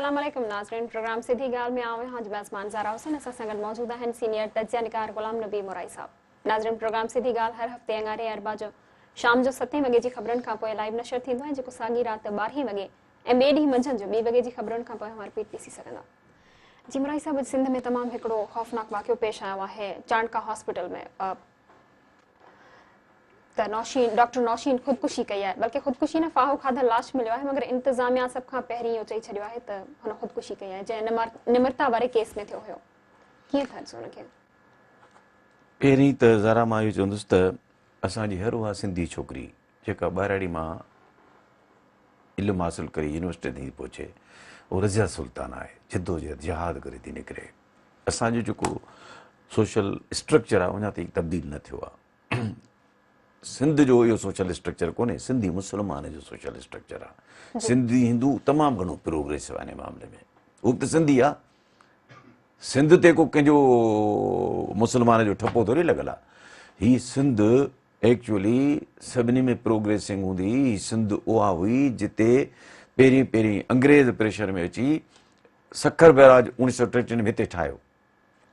अस्सलाम वालेकुम नाज़रीन, प्रोग्राम सीधी गाल में आवे हां मेज़बान ज़ारा हुसैन असां संगत मौजूद हैं सीनियर तज्ज़िया निगार गुलाम नबी मुराई साहब। नाज़रीन, प्रोग्राम सीधी गाल हर हफ्ते अंगारे अरबा जो शाम जो 7 वगे जी खबरन का पोइ लाइव नशर थींदो है जेको साॻी रात 12 वगे ऐं ॿिए ॾींहुं मंझंदि जो 2 वगे जी खबरन का पोइ हम रिपीट ॾिसी सघंदा। जी मुराई साहब, सिंध में तमाम हिकिड़ो खौफनाक वाक़ियो पेश आयो आहे चाणका हॉस्पिटल में। डॉक्टर नौशीन ख़ुदकुशी कई है, बल्कि ख़ुदकुशी न फाहो खाधल लाश मिलो है, मगर इंतजामिया सब खां पहिरीं इहो चई छॾियो आहे त हुन ख़ुदकुशी कई है जंहिं निमरता वारे केस में थियो हुयो। कीअं थियसि हुनखे? पहिरीं त ज़ारा मां इहो चवंदुसि त असांजी हर उहा सिंधी छोकिरी जेका ॿाहिराड़ी मां इल्मु हासिलु करे यूनिवर्सिटी ताईं पहुचे, उहो रज़िया सुल्तान आहे, जिदोजहद जिहाद करे थी निकिरे। असांजो जेको सोशल स्ट्रक्चर आहे अञा ताईं तब्दील न थियो आहे। सिंध जो इहो सोशल स्ट्रक्चर कोन्हे, सिंधी मुस्लमान जो सोशल स्ट्रक्चर आहे। सिंधी हिंदू तमामु घणो प्रोग्रेसिव आहे इन मामले में। उहो त सिंधी आहे, सिंध ते को कंहिंजो मुस्लमान जो ठपो थोरी लॻल आहे। हीअ सिंध एक्चुअली सभिनी में प्रोग्रेसिंग हूंदी। हीअ सिंध उहा हुई जिते पहिरीं पहिरीं अंग्रेज़ प्रेशर में अची सखर बैराज 1963 में हिते ठाहियो,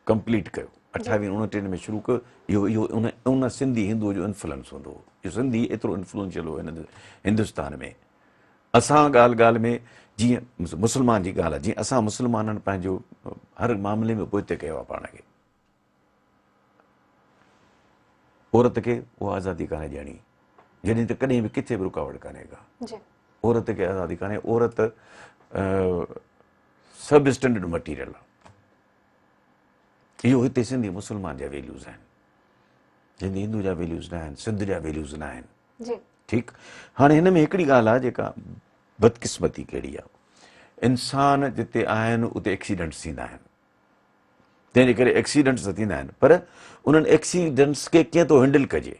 कंप्लीट कयो। 28-29 में शुरू कयो। इहो उन सिंधी हिंदूअ जो इन्फ्लुएंस हूंदो हो। इहो सिंधी एतिरो इन्फ्लुएंशियल हो हिन हिंदुस्तान में। असां ॻाल्हि ॻाल्हि में जीअं मुस्लमान जी ॻाल्हि आहे, जीअं असां मुस्लमाननि पंहिंजो हर मामले में पोइते कयो आहे पाण खे। औरत खे उहा आज़ादी कान्हे ॾियणी, जॾहिं त कॾहिं बि किथे बि रुकावट कान्हे का। औरत खे आज़ादी कान्हे। औरत सब स्टैंडर्ड मटीरियल आहे। इहो हिते सिंधी मुस्लमान जा वैल्यूज़ आहिनि, सिंधी हिंदू जा वैल्यूज़ न आहिनि, सिंध जा वैल्यूज़ न आहिनि। ठीकु। हाणे हिन में हिकिड़ी ॻाल्हि आहे जेका बदकिस्मती कहिड़ी आहे, इंसान जिते आहिनि उते एक्सीडेंट्स थींदा आहिनि। तंहिंजे करे एक्सीडेंट्स त थींदा आहिनि, पर उन्हनि एक्सीडेंट्स खे कीअं थो हैंडल कजे।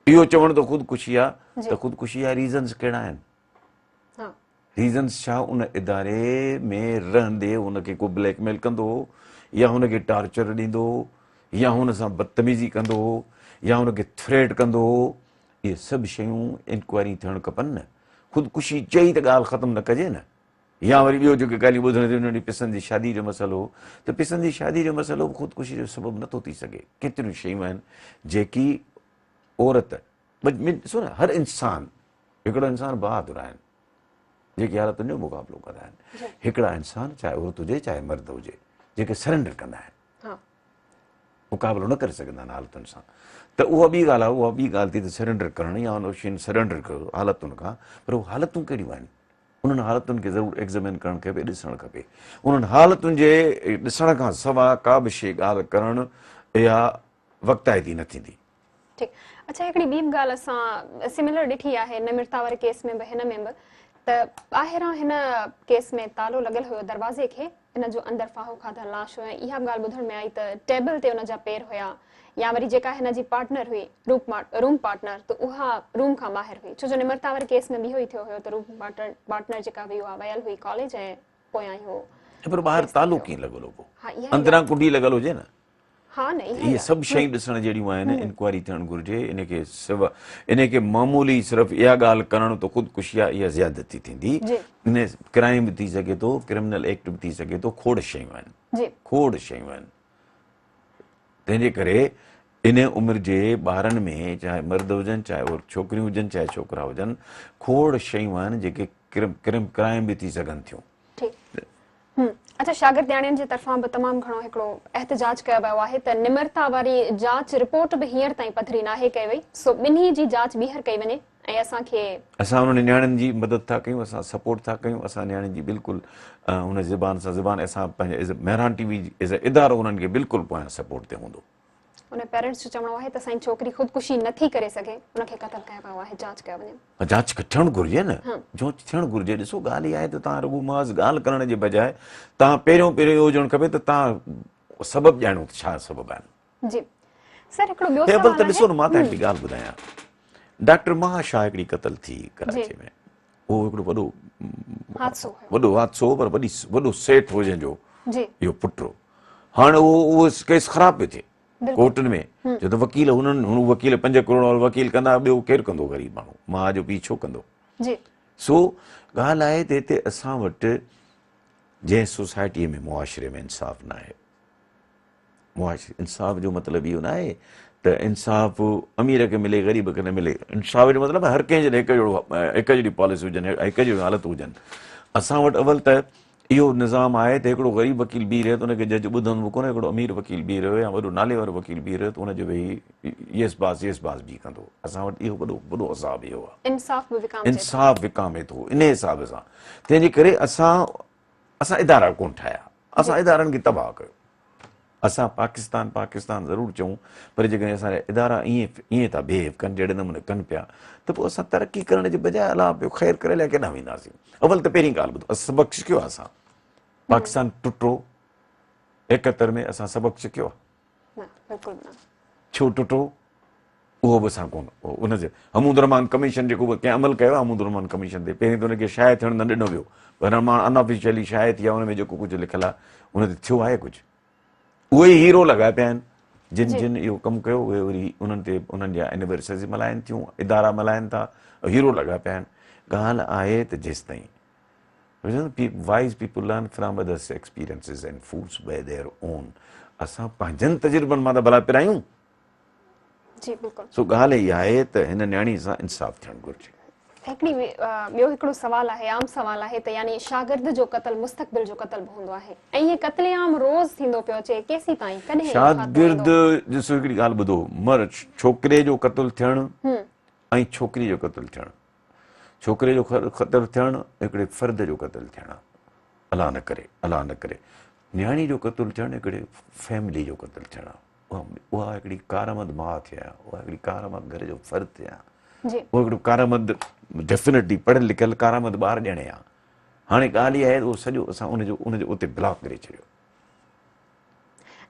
इहो चवणु त ख़ुदकुशी आहे, त ख़ुदकुशी जा रीज़न्स कहिड़ा आहिनि? रीज़न्स छा? उन इदारे में रहंदे उनखे को ब्लैकमेल कंदो हो, या हुनखे टार्चर ॾींदो हो, या हुन सां बदतमीज़ी कंदो हो, या हुनखे थ्रेट कंदो हो। इहे सभु शयूं इंक्वायरी थियणु खपनि न। ख़ुदकुशी चई त ॻाल्हि ख़तमु न कजे न। या वरी ॿियो जेके ॻाल्हियूं ॿुधण ते उन ॾींहुं पिसनि जी शादी जो मसइलो हो, त पिसनि जी शादी जो मसइलो बि ख़ुदकुशी जो सबबु नथो थी सघे। केतिरियूं शयूं आहिनि जेकी औरत ॾिसो न, हर इंसानु हिकिड़ो इंसानु बहादुर आहिनि जेके हालतुनि जो मुक़ाबिलो कंदा आहिनि। हिकिड़ा इंसान, चाहे औरत हुजे चाहे मर्द हुजे, जेके सरेंडर कंदा आहिनि, मुक़ाबिलो न करे सघंदा आहिनि हालतुनि सां। त उहा ॿी ॻाल्हि आहे, उहा ॿी ॻाल्हि थी त सरेंडर करणु, या उन शयुनि सरेंडर कयो हालतुनि खां। पर उहे हालतूं कहिड़ियूं आहिनि, उन्हनि हालतुनि खे ज़रूरु एक्ज़ामिन करणु खपे, ॾिसणु खपे। उन्हनि हालतुनि जे ॾिसण खां सवाइ का बि शइ ॻाल्हि करणु इहा वक़्ताइती न थींदी। ठीकु। अच्छा, हिकिड़ी ॿी बि ॻाल्हि असां सिमिलर ॾिठी आहे निमरता वारे केस में बि, हिन में बि त ॿाहिरां हिन केस में तालो लॻल हुयो दरवाज़े खे, हिन जो अंदरि फाहो खाधल लाश हुयो। इहा बि ॻाल्हि ॿुधण में आई त टेबल ते हुन जा पेर हुया, या वरी जेका हिन जी पार्टनर हुई रूम पार्टनर, त उहा रूम खां ॿाहिरि हुई। छो जो निमरता वारे केस में बि इहो ई थियो हुयो त रूम पार्टनर जेका हुई उहा वियल हुई कॉलेज, ऐं पोयां इहो पर ॿाहिरि तालो कीअं लॻल हो? अंदरां कुंडी लॻल हुजे न। इहे सभु शयूं ॾिसण जहिड़ियूं आहिनि, इंक्वायरी थियणु घुरिजे। इनखे मामूली सिर्फ़ु इहा ॻाल्हि करणु त ख़ुदकुशी आहे, इहा ज़्यादती थींदी। इन क्राइम बि थी सघे थो, क्रिमिनल एक्ट बि थी सघे थो। खोड़ शयूं आहिनि, खोड़ शयूं आहिनि। तंहिंजे करे इन उमिरि जे ॿारनि में, चाहे मर्द हुजनि चाहे छोकिरियूं हुजनि चाहे छोकिरा हुजनि, खोड़ शयूं आहिनि जेके क्राइम बि थी सघनि थियूं। अच्छा, शागिर्दियाणियुनि जे तरफ़ां बि तमामु घणो हिकिड़ो एहतजाज कयो वियो आहे त निमरता वारी जांच रिपोर्ट बि हींअर ताईं पधरी नाहे कई वई, सो ॿिन्ही जी जांच ॿीहर कई वञे। ऐं असां उन्हनि नियाणियुनि जी मदद था कयूं, असां सपोर्ट था कयूं। असां नियाणियुनि जी बिल्कुलु हुन ज़बान सां ज़बान, असां पंहिंजे मेहरान टीवी एज़ अ इदारो उन्हनि खे बिल्कुलु पोयां सपोर्ट ते हूंदो। उन पेरेंट्स जो चवणो आहे त असांजी छोकिरी ख़ुदकुशी नथी करे सघे, उनखे क़तल कयो वियो आहे, जांच कयो वञे। जांच थियणु घुरिजे न, जांच थियणु घुरिजे। ॾिसो, ॻाल्हि इहा आहे त तव्हां रुॻो महज़ ॻाल्हि करण जे बजाए तव्हां पहिरियों इहो हुजणु खपे त तव्हां सबबु ॼाणो छा सबबु आहिनि। जी सर, हिकिड़ो ॿियो सवाल आहे। ॾिसो न, मां तव्हांखे हिकिड़ी ॻाल्हि ॿुधायां। डॉक्टर महाशा हिकिड़ी क़तल थी कराची में। उहो हिकिड़ो वॾो हादसो हो, पर वॾो सेठ हो जंहिंजो इहो पुटु हो। हाणे उहो केस ख़राबु पियो थिए कोर्टनि में, छो त वकील वकील 5 करोड़ वारो वकील कंदा, ॿियो केरु कंदो? ग़रीब माण्हू माउ जो पीउ छो कंदो? सो ॻाल्हि आहे त हिते असां वटि जंहिं सोसाइटीअ में मुआशिरे में इंसाफ़ न आहे, इंसाफ़ जो मतिलबु इहो न आहे त इंसाफ़ अमीर खे मिले ग़रीब खे न मिले। इंसाफ़ जो मतिलबु हर कंहिं जॾहिं हिकु जहिड़ी पॉलिसी हुजनि, हिकु जहिड़ी हालत हुजनि। असां वटि अवल त इहो निज़ाम आहे त हिकिड़ो ग़रीब वकील बीह रहे त उनखे जज ॿुधंदो कोन्हे, हिकिड़ो अमीर वकील बीह रहियो या वॾो नाले वारो वकील बीह रहियो त उनजो वेही येस बास बि कंदो। असां वटि इहो वॾो असाब इहो आहे, इंसाफ़ विकामे थो इन हिसाब सां। तंहिंजे करे असां इदारा कोन ठाहिया, असां इदारनि खे तबाह कयो। असां पाकिस्तान ज़रूरु चऊं, पर जेकॾहिं असांजा इदारा ईअं था बिहेव कनि जहिड़े नमूने कनि पिया, त पोइ असां तरक़ी करण जे बजाए अलाह पियो ख़ैरु करे लाइ केॾांहुं वेंदासीं। अवल त पहिरीं ॻाल्हि ॿुधो, असां सबक़ु सिखियो आहे। असां पाकिस्तान टुटो 71 में, असां सबक़ु सिखियो आहे। छो टुटो उहो बि असां कोन, उनजे हमूद रहमान कमीशन जेको बि कंहिं अमल कयो आहे हमूद रहमान कमीशन ते, पहिरीं त उनखे शाइद थियणु न ॾिनो वियो, पर मां अनऑफिशियली शाइद थी आहे, उन में जेको कुझु लिखियलु आहे उन ते थियो आहे कुझु। उहे ई हीरो लॻा पिया आहिनि जिन इहो कमु कयो, उहे वरी उन्हनि ते उन्हनि जा एनिवर्सरी मल्हाइनि थियूं, इदारा मल्हाइनि था, हीरो लॻा पिया आहिनि। ॻाल्हि आहे त जेसि ताईं wise people learn from others' experiences and fools by their own। असां पंहिंजनि तजुर्बनि मां त भला पिरायूं। सो ॻाल्हि इहा आहे त हिन न्याणी सां इंसाफ़ थियणु घुरिजे। ॿियो हिकिड़ो सुवाल आहे, आम सुवाल आहे त यानी शागिर्द जो क़त्ल मुस्तक़बिल जो क़त्ल हूंदो आहे ऐं हीअ क़त्लेआम रोज़ थींदो पियो अचे, केसीं ताईं कॾहिं शागिर्द ॾिसो हिकिड़ी ॻाल्हि ॿुधो, छोकिरे जो क़त्ल थियणु ऐं छोकिरी जो क़त्ल थियणु, छोकिरे जो क़त्ल थियणु हिकिड़े फ़र्द जो क़त्ल थियणु, अलाह न करे। न्याणी जो क़त्ल थियणु हिकिड़े फैमिली जो क़त्ल थियणु, उहा हिकिड़ी कारमद माउ थिया, उहा हिकिड़ी कारमद घर जो फ़र्द थिया, उहो हिकिड़ो कारमद डेफिनेटली पढ़ियलु लिखियलु कारमद ॿार ॼणे आहे। हाणे ॻाल्हि इहा आहे उहो सॼो असां उनजो उते ब्लॉक करे छॾियो।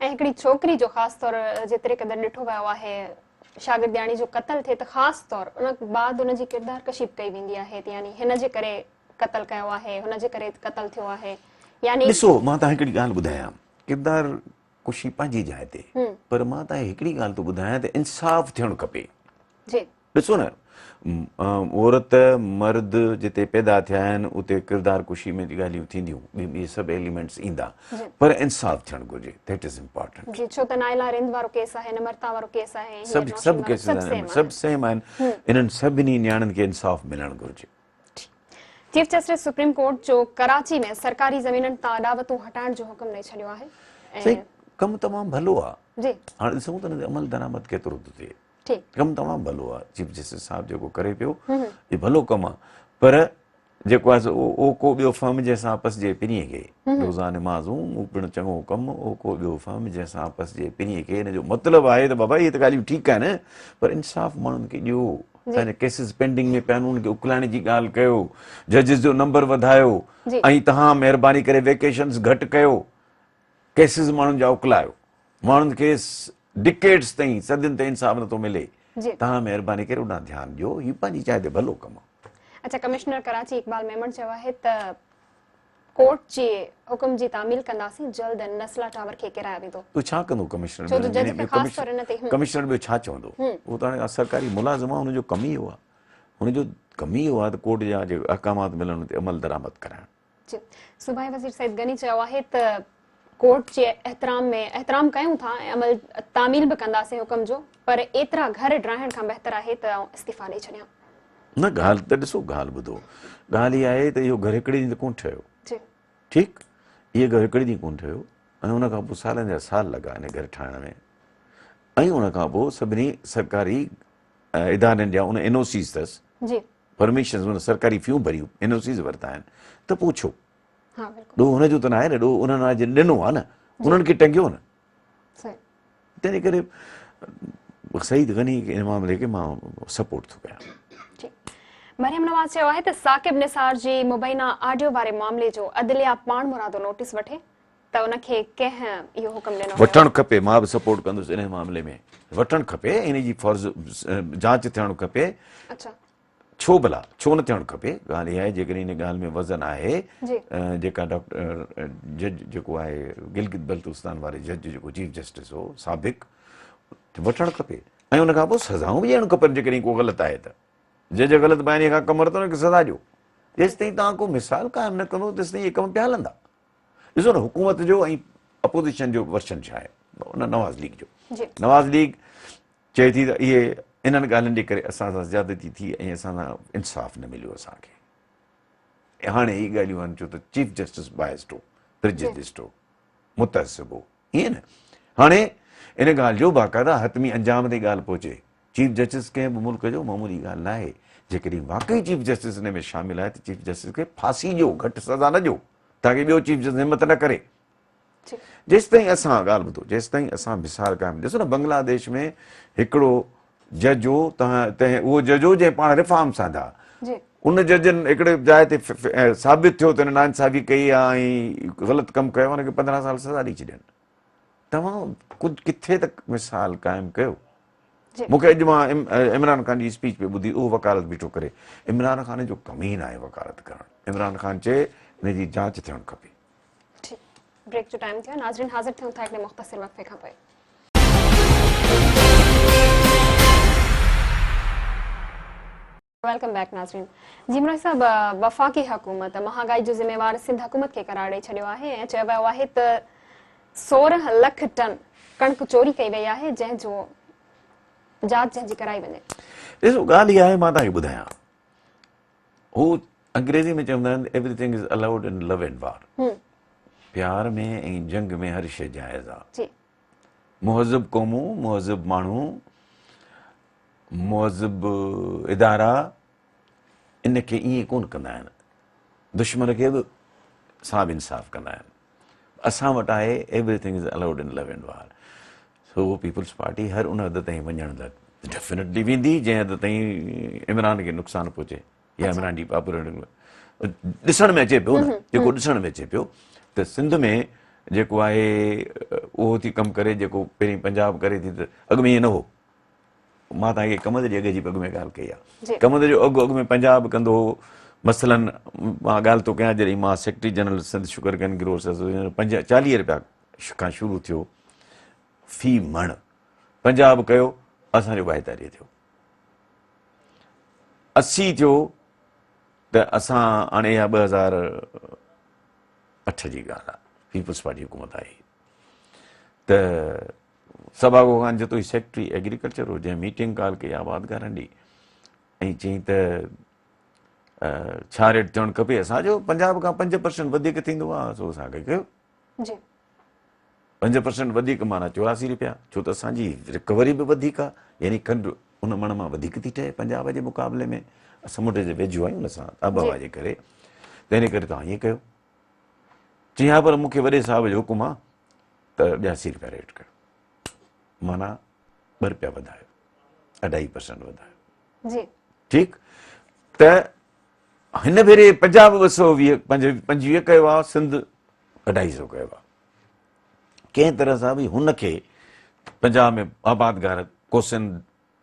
ऐं हिकिड़ी छोकिरी जो ख़ासि तौर जेतिरे क़दुरु ॾिठो वियो आहे, शागिर्दियाणी जो क़त्ल थिए त ख़ासि तौर उन बाद उनजी किरदार कशीब कई वेंदी आहे, यानी हिन जे करे क़त्ल कयो आहे, हुन जे करे क़त्ल थियो आहे। यानी ॾिसो मां तव्हां हिकिड़ी ॻाल्हि ॿुधायां, किरदार कुशी पंहिंजी जाइ ते, पर मां तव्हां हिकिड़ी ॻाल्हि थो ॿुधायां त इंसाफ़ थियणु खपे। ॾिसो न, औरत मर्द जिते पैदा थिया आहिनि उते किरदार कुशी में ॻाल्हियूं थींदियूं, ॿी सभु एलिमेंट्स ईंदा, पर इंसाफ़ थियणु घुरिजे, दैट इज़ इम्पोर्टेंट। जी, छो त नाइला रिंद वारो केस आहे, नम्रता वारो केस आहे, सभु केस आहिनि, सभु सेम आहिनि, इन्हनि सभिनी न्याणियुनि खे इंसाफ़ मिलणु घुरिजे। चीफ जस्टिस सुप्रीम कोर्ट जो कराची में सरकारी ज़मीननि तां अॾावतूं हटाइण जो हुकुम ॾेई छॾियो आहे। सही, कमु तमामु भलो आहे। हाणे ॾिसूं था अमल दरामद केतिरो थो थिए, कमु तमामु भलो आहे। चीफ जस्टिस साहिबु जेको करे पियो इहो भलो कमु आहे, पर जेको आहे ओ को ॿियो फर्म जंहिंसां आपस जे पिणीअ खे रोज़ा निमाज़ूं उहो पिणु चङो कमु, ओ को ॿियो फर्म जंहिंसां आपस जे पिणीअ खे, हिन जो मतिलबु आहे त बाबा इहे त ॻाल्हियूं ठीकु आहिनि, पर इंसाफ़ माण्हुनि खे ॾियो। असांजे केसिस पेंडिंग में पिया आहिनि, उनखे उकलाइण जी ॻाल्हि कयो, जजिस जो नंबर वधायो, ऐं तव्हां महिरबानी करे वेकेशन्स घटि कयो, केसिस माण्हुनि जा उकलायो, माण्हुनि खे डिकेड्स ताईं सदियुनि ताईं इंसाफ़ नथो मिले, तव्हां महिरबानी करे उॾां ध्यानु ॾियो, हीउ पंहिंजी चाहे ते भलो कमु आहे। अच्छा, कमिश्नर कराची इकबाल मेमन चयो आहे त कोर्ट जे हुकुम जी तामील कंदासीं, जल्द नस्ला टावर खे किराया वेंदो। तो छा कंदो कमिश्नर? कमिश्नर ॿियो छा चवंदो? उहो त हाणे सरकारी मुलाज़िम आहे, हुनजो कमु ई इहो आहे, हुनजो कमु ई इहो आहे त कोर्ट जा जेके अहकामात मिलनि ते अमल दरामद कराइणु। जी, सूबाई वज़ीर सईद गनी चयो आहे त कोर्ट जे एहतराम कयूं था ऐं अमल तामील बि कंदासीं हुकुम जो, पर एतिरा घर ड्राइण खां बहितर आहे त इस्तीफ़ा ॾेई छॾियां। न, ॻाल्हि त ॾिसो, ॻाल्हि ॿुधो, ॻाल्हि इहा आहे त इहो घर हिकिड़े ॾींहुं त कोन ठहियो, ठीकु, इहे घर हिकिड़े ॾींहुं कोन ठहियो, ऐं उनखां पोइ सालनि जा साल लॻा हिन घर ठाहिण में, ऐं उनखां पोइ सभिनी सरकारी इदारनि जा उन एनओसीस अथसि, परमिशन, सरकारी फ़ियूं भरियूं, एनओसीस वरिता आहिनि, त पोइ छो ॾोह हुनजो त न आहे न, ॾोह उन्हनि अॼु ॾिनो आहे न, उन्हनि खे टंगियो न। तंहिंजे करे सईद गनी इन मामले खे मां सपोर्ट थो कयां। मरियम नवाज़ चयो आहे त साकिब निसार जी मुबैना ऑडियो वारे मामले जो अदलिया पाण मुरादो नोटिस वठे त उनखे कंहिं इहो हुकुम ॾिनो वठणु खपे। मां बि सपोर्ट कंदुसि इन मामले में, वठणु खपे, इन जी फर्ज़ जांच थियणु खपे। छो भला, छो न थियणु खपे? ॻाल्हि इहा आहे, जेकॾहिं इन ॻाल्हि में वज़न आहे, जेका डॉक्टर जज जेको आहे गिलगित बल्तिस्तान वारे जज जेको चीफ जस्टिस हो साबिक़, वठणु खपे, ऐं उनखां पोइ सज़ाऊं बि ॾियणु खपनि जेकॾहिं को ग़लति आहे त। जज ग़लति बयानी खां कमर त हुनखे सज़ा ॾियो, जेसि ताईं तव्हां को मिसाल क़ाइमु न कंदो तेसि ताईं इहे कम पिया हलंदा। ॾिसो न हुकूमत जो ऐं अपोज़िशन जो वर्शन छा आहे, उन नवाज़ लीग जो। जी नवाज़ लीग चए थी त इहे इन्हनि ॻाल्हियुनि जे करे असां सां ज़्यादती थी ऐं असां सां इंसाफ़ न मिलियो असांखे। हाणे ही ॻाल्हियूं आहिनि छो त चीफ जस्टिस बायस्ड हो, प्रिजुडिस्ड हो, मुतअसिब हो, ईअं न। हाणे इन ॻाल्हि जो बाक़ाइदा हतमी अंजाम ते ॻाल्हि पहुचे। चीफ जस्टिस कंहिं बि मुल्क जो मामूली ॻाल्हि न आहे। जेकॾहिं वाक़ई चीफ जस्टिस हिन में शामिल आहे त चीफ जस्टिस खे फांसी ॾियो, घटि सज़ा न ॾियो, ताकी ॿियो चीफ जस्टिस हिमत न करे। जेसि ताईं असां ॻाल्हि ॿुधो, जेसि ताईं असां मिसाल क़ाइमु, ॾिसो न बांग्लादेश में हिकिड़ो जज हो, उहो जज हो जंहिं पाण रिफॉर्म सां था, उन जजनि हिकिड़े जाइ ते साबित थियो त हिन नाइंसाफ़ी कई आहे ऐं ग़लति कमु कयो, हुनखे 15 साल सज़ा ॾेई छॾियनि। तव्हां कुझु किथे त मिसाल क़ाइमु कयो। मूंखे अॼु मां इमरान ख़ान जी स्पीच पे ॿुधी, उहो वकालत बीठो करे। इमरान ख़ान जो कम ई न आहे वकालत करणु। इमरान ख़ान चए हिन जी जांच थियणु खपे। ब्रेक जो टाइम थियो, नाज़रीन हाज़िर थियूं था हिकिड़े मुख़्तसिर वक़्फ़े खां पोइ। वेलकम बैक नाज़रीन। जी मुराद साहब, वफ़ाक़ी हुकूमत महांगाई जो ज़िम्मेवार सिंध हुकूमत खे करार ॾेई छॾियो आहे ऐं चयो वियो आहे त 16 लख टन कणिक चोरी कई वई आहे, जंहिंजो जांच जंहिंजी कराई वञे। ॾिसो ॻाल्हि इहा आहे, मां तव्हांखे ॿुधायां, हू अंग्रेज़ी में चवंदा आहिनि everything is allowed in love and वार। प्यार में ऐं जंग में हर शइ जाइज़ आहे। मुहज़िब क़ौमूं, मुहज़िब माण्हू, मुहज़िब इदारा इन खे ईअं कोन कंदा आहिनि, दुश्मन खे बि सां बि इंसाफ़ कंदा आहिनि। असां वटि आहे everything is allowed in love and war. So peoples party हर उन हद ताईं वञण लाइ डेफिनेटली वेंदी जंहिं हद ताईं इमरान खे नुक़सानु पहुचे या इमरान जी पॉपुलरिटी ॾिसण में अचे पियो न, जेको ॾिसण में अचे पियो त सिंध में जेको आहे उहो थी कमु करे जेको पहिरीं पंजाब करे थी, त अॻु में ईअं न हो। मां तव्हांखे कमंद जे अघ जी पग में ॻाल्हि कई आहे। कमंद जो अघु में पंजाब कंदो हो। मसलन मां ॻाल्हि थो कयां, जॾहिं मां secretary general Sindh sugar cane growers association 40 रुपया खां शुरू थियो फी मण, पंजाब कयो, असांजो 42 थियो, 80 थियो त असां हाणे इहा 2008 जी ॻाल्हि आहे, पीपल्स पार्टी हुकूमत आई त सभागो ख़ान जो सेक्रेटरी एग्रीकल्चर हो, जंहिं मीटिंग कॉल कई आबादगारनि ॾी ऐं चई त छा रेट थियणु खपे, असांजो पंजाब खां 5% वधीक थींदो आहे, सो असांखे कयो 5% वधीक माना 84 रुपया, छो त असांजी रिकवरी बि वधीक आहे, यानी खंडु उन मण मां वधीक थी ठहे पंजाब जे मुक़ाबले में। समुंड जे वेझो आहियूं न असां आबहवा जे करे, त इन करे तव्हां ईअं कयो। चई हा पर मूंखे वॾे साहिब जो हुकुम आहे त 82 रुपया रेट कयो, माना 2 रुपया वधायो, 2.5% वधायो। ठीकु, त हिन भेरे पंजाब 225 कयो आहे, सिंध 250 कयो आहे। कंहिं तरह सां बि हुनखे पंजाब में आबादगार कोसनि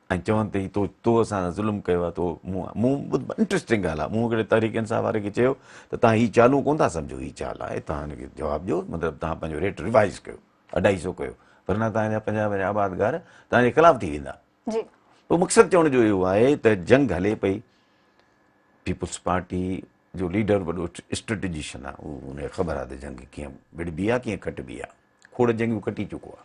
ऐं चवनि त तो असां ज़ुल्म कयो आहे, तो मूं इंट्रस्टिंग ॻाल्हि आहे, मूं हिकिड़े तहरीक इंसाफ़ वारे खे चयो त तव्हां हीअ चालू कोन था सम्झो, हीअ चाल आहे, तव्हां हिनखे जवाबु ॾियो, मतिलबु तव्हां पंहिंजो रेट रिवाइज़ कयो, 250 कयो, पर न तव्हांजा पंजाब जा आबादगार तव्हांजे ख़िलाफ़ु थी वेंदा। पोइ मक़सदु चवण जो इहो आहे त जंग हले पई, पीपल्स पार्टी जो लीडर वॾो स्ट्रेटेजिशियन आहे, उनखे ख़बर आहे त जंग कीअं विड़बी आहे, कीअं खटिबी आहे, खोड़ जंगियूं कटी चुको आहे,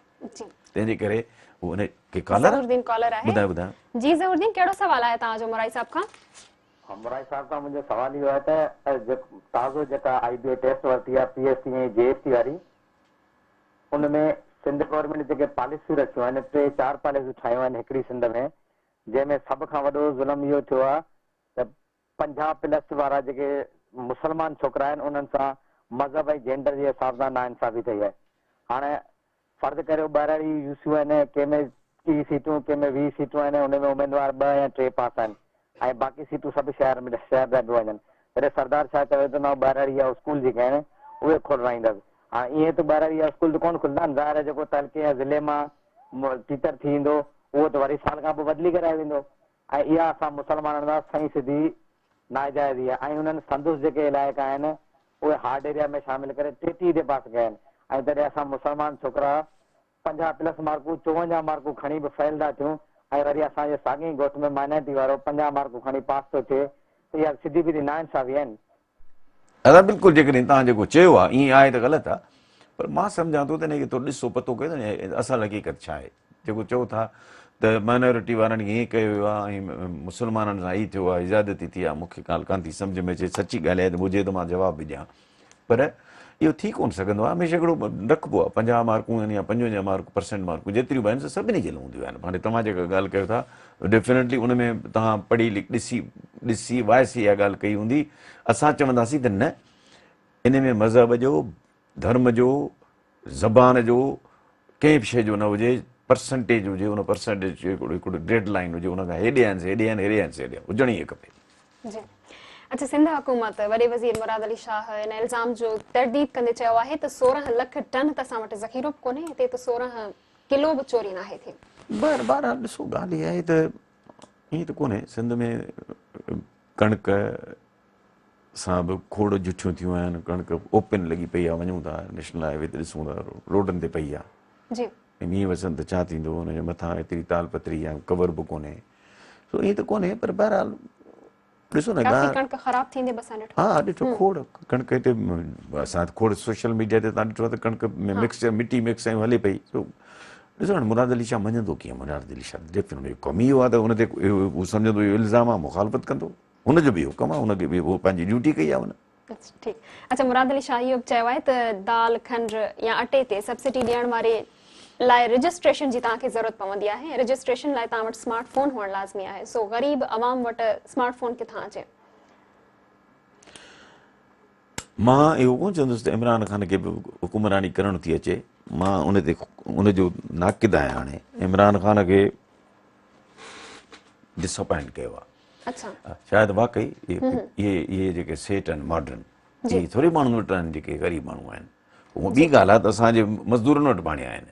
तंहिंजे करे उनखे ॿुधायो। जी ज़हूरुद्दीन, कहिड़ो सवाल आहे तव्हांजो मुराई साहब खां? मुराई साहब खां मुंहिंजो सवाल इहो आहे त ताज़ो जेका IBA टेस्ट वरिती आहे PSC ऐं JST वारी, उनमें सिंध गवर्नमेंट जेके पॉलिसियूं रखियूं आहिनि, 3-4 पॉलिसियूं ठाहियूं आहिनि हिकिड़ी सिंध में, जंहिंमें सभ खां वॾो ज़ुल्म इहो थियो आहे त 50+ वारा जेके मुस्लमान छोकिरा आहिनि उन्हनि सां मज़हब ऐं जेंडर जे हिसाब सां नाइंसाफ़ी थी आहे। हाणे फर्ज़ करियो ॿाहिरि यूसियूं आहिनि, कंहिंमें 30 सीटूं, कंहिंमें 20 सीटूं आहिनि, उनमें उमेदवार 2 या 3 पास आहिनि ऐं बाक़ी सीटूं सभु शहर जा वञनि। तॾहिं सरदार छा चवे थो न ॿाहिरि इहा स्कूल जेके आहिनि उहे खोलवाईंदसि। हाणे ईअं त ॿाहिरि इहा स्कूल त कोन खुलंदा आहिनि, ज़ाहिर जेको तहलके या ज़िले मां टीचर थी ईंदो उहो त वरी साल खां पोइ बदिली कराए वेंदो, ऐं इहा असां मुस्लमाननि लाइ सही सिधी नाइजाइज़ी आहे। ऐं उन्हनि संदुस जेके इलाइक़ा आहिनि उहे हार्ड एरिया में शामिल करे 33 ते पास कया आहिनि, ऐं तॾहिं असां मुस्लमान छोकिरा 50+ मार्कूं 54 मार्कूं खणी बि फेल था थियूं, ऐं वरी असांजे साॻी ॻोठ में माइनॉरिटी वारो 50 मार्कूं खणी पास थो थिए, त इहा सिधी सिधी नाइंसाफ़ी आहिनि। अदा बिल्कुलु जेकॾहिं तव्हां जेको चयो आहे ईअं आहे त ग़लति आहे, पर मां सम्झां थो त हिनखे थोरो ॾिसो पतो कयो त असल हक़ीक़त छा आहे। जेको चओ था त माइनॉरिटी वारनि खे हीअं कयो वियो आहे ऐं मुस्लमाननि सां हीअ थियो आहे, इजादती थी आहे, मूंखे ॻाल्हि कान थी सम्झ में अचे, सची ॻाल्हि आहे त हुजे त मां जवाबु बि ॾियां, पर इहो थी कोन सघंदो आहे। हमेशह हिकिड़ो रखिबो आहे 50 मार्कूं आहिनि या 55 मार्कूं % जेतिरियूं बि आहिनि सभिनी जे लाइ हूंदियूं आहिनि। हाणे तव्हां जेका ॻाल्हि कयो था डेफिनेटली उन में तव्हां पढ़ी ॾिसी वायसी इहा ॻाल्हि कई हूंदी। असां चवंदासीं त न, इन में मज़हब जो, धर्म जो, ज़बान जो, कंहिं बि शइ जो न हुजे, परसेंटेज हुजे, उन परसेंटेज जो हिकिड़ो डेड लाइन हुजे, उन खां हेॾे आहिनि हेॾे आहिनि हेॾे आहिनि हेॾे हुजणी ई खपे। जी। अच्छा, सिंध हुकूमत वॾे वज़ीर मुराद अली शाह इन इल्ज़ाम जो तरदीद कंदे चयो आहे त 16 लख टन त असां वटि ज़ख़ीरो बि कोन्हे, हिते त 16 किलो बि चोरी न आहे थी। बहरहाल ॾिसो ॻाल्हि इहा आहे त ईअं त कोन्हे, सिंध में कणिक सां बि खोड़ जुठियूं थियूं आहिनि, कणिक ओपन लॻी पई आहे, वञूं था नेशनल हाईवे ते ॾिसूं था रोडनि ते पई आहे, जी, ऐं मींहुं वसनि त छा थींदो, हुनजे मथां एतिरी ताल पत्री या कवर बि कोन्हे, सो ईअं त कोन्हे, पर बहरहाल ॾिसो न काफ़ी कणिक ख़राब थींदे बि असां ॾिठो। हा ॾिठो खोड़ कणिक हिते असां खोड़ सोशल मीडिया ते तव्हां ॾिठो आहे त कणिक में मिक्स मिटी मिक्स ऐं हले पई। सो ॾिसो न मुराद अली शाह मञंदो कीअं, मुराद अली शाह डेफिनेटली कमु इहो आहे त हुन ते हू सम्झंदो इहो इल्ज़ाम आहे, मुखालफ़त कंदो, हुनजो बि इहो कमु आहे, हुनखे बि उहो पंहिंजी ड्यूटी कई आहे हुन। ठीकु। अच्छा, मुराद अली शाह इहो बि चयो आहे त दाल खंड या अटे ते सब्सिडी ॾियण वारे लाइ रजिस्ट्रेशन जी तव्हांखे ज़रूरत पवंदी आहे। रजिस्ट्रेशन लाइ तव्हां वटि स्मार्टफोन हुअणु लाज़मी आहे। सो ग़रीब अवाम वटि स्मार्टफोन किथां अचे? मां इहो कोन चवंदुसि त इमरान ख़ान खे बि हुकुमरानी करणु थी अचे, मां उन ते उनजो नाक़िद आहियां। हाणे इमरान ख़ान खे डिसअपॉइंट कयो आहे। अच्छा, शायदि वाकई इहे जेके सेठ आहिनि मॉडर्न, इहे थोरी माण्हुनि वटि आहिनि जेके ग़रीब माण्हू आहिनि। उहा ॿी ॻाल्हि आहे त असांजे मज़दूरनि वटि पाणे आहिनि,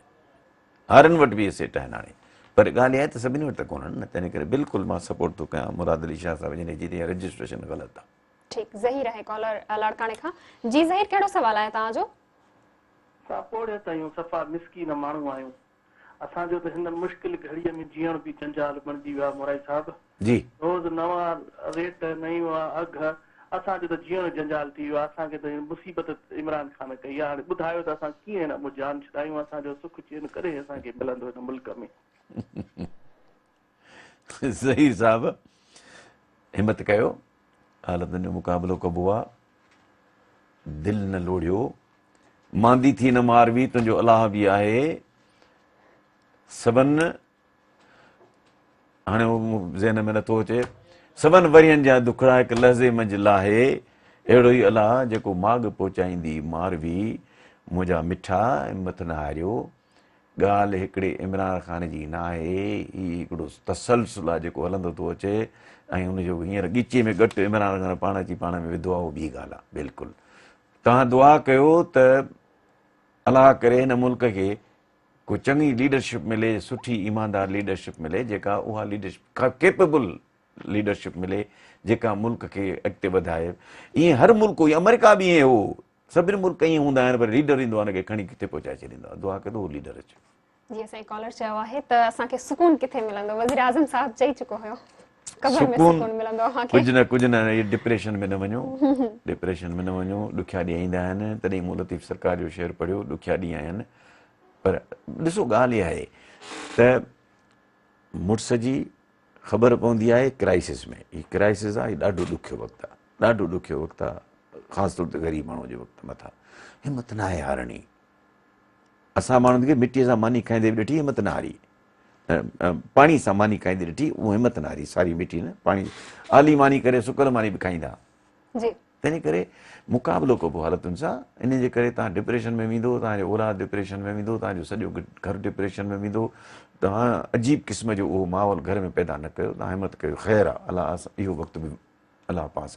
हारनि वटि बि इहे सेठ आहिनि हाणे, पर ॻाल्हि इहा आहे त सभिनी वटि त कोन्हनि न। तंहिं करे बिल्कुलु मां सपोर्ट थो कयां मुराद अली शाह साहिब जिन जी रजिस्ट्रेशन ग़लति आहे। ठीकु। ज़हीर आहे कॉलर लाड़काणे खां। जी ज़हीर, कहिड़ो सवाल आहे तव्हांजो? असां पोड़े ताईं सफ़ा मिसकीन माण्हू आहियूं, असांजो त हिन मुश्किल घड़ीअ में जीअण बि जंजाल बणिजी वियो आहे मुराई साहिब जी। रोज़ नवां रेट नयूं अघ, असांजो त जीअण जंजाल थी वियो आहे। असांखे त मुसीबत इमरान ख़ान कई आहे। हाणे ॿुधायो त असां कीअं हिन जान छॾायूं, असांजो सुख चैन करे असांखे मिलंदो हिन मुल्क में। ज़हीर साहिब, हिमत कयो, हालतुनि जो मुक़ाबिलो कबो आहे, दिलि न लोड़ियो, मांदी थी न मारवी, तुंहिंजो अलाह बि आहे। सबनि हाणे ज़हन में नथो अचे, सबनि वरियनि जा दुखड़ा हिकु लहज़े मंझि लाहे, अहिड़ो ई अलाह जेको माॻ पहुचाईंदी मारवी, मुंहिंजा मिठा हिमत न हारियो। ॻाल्हि हिकिड़े इमरान ख़ान जी न आहे, हीउ हिकिड़ो तसलसल आहे जेको हलंदो थो अचे, ऐं हुनजो हींअर ॻीचे में घटि इमरान ख़ान पाण अची पाण में विधो आहे, उहो ॿी ॻाल्हि आहे। बिल्कुलु तव्हां दुआ कयो त अलाह करे हिन मुल्क खे को चङी लीडरशिप मिले, सुठी ईमानदार लीडरशिप मिले, जेका उहा लीडरशिप कैपेबल लीडरशिप मिले, जेका मुल्क खे अॻिते वधाए। ईअं हर मुल्क हुई, अमेरिका बि ईअं हो, सभिनी मुल्क ईअं हूंदा आहिनि, पर लीडर ईंदो आहे हुनखे खणी किथे पहुचाए छॾींदो आहे। दुआ कयो उहो लीडर अचे। जी, असांजी कॉलर चयो आहे त असांखे सुकून किथे मिलंदो? वज़ीर आज़म साहब चई चुको हुयो, कब्र में सुकून मिलंदो असांखे। कुझु न, इहे डिप्रेशन में न वञो, डिप्रेशन में न वञो। ॾुखिया ॾींहं ईंदा आहिनि, तॾहिं मूं लतीफ़ सरकार जो शेर पढ़ियो, ॾुखिया ॾींहं आहिनि, पर ॾिसो ॻाल्हि इहा आहे त मुड़ुस जी ख़बर पवंदी आहे क्राइसिस में। हीउ क्राइसिस आहे, हीउ ॾाढो ॾुखियो वक़्तु आहे, ॾाढो ॾुखियो वक़्तु आहे, ख़ासि तौर ते ग़रीब माण्हू जे वक़्तु मथां हिमत न आहे हारणी। असां माण्हुनि खे मिटीअ सां मानी खाईंदे बि ॾिठी, हिमत न हारी। पाणी सां मानी खाईंदे ॾिठी, उहा हिमत न हारी। सारी मिटी न, पाणी आली मानी करे सुकल मानी बि खाईंदा। तंहिं करे मुक़ाबिलो कबो हालतुनि सां। इन जे करे तव्हां डिप्रेशन में वेंदो, तव्हांजो औलाद डिप्रेशन में वेंदो, तव्हांजो सॼो घर डिप्रेशन में वेंदो, तव्हां अजीब क़िस्म जो उहो माहौल घर में पैदा न कयो। तव्हां हिमत कयो, ख़ैरु आहे, अलाह इहो वक़्तु बि अलाह पास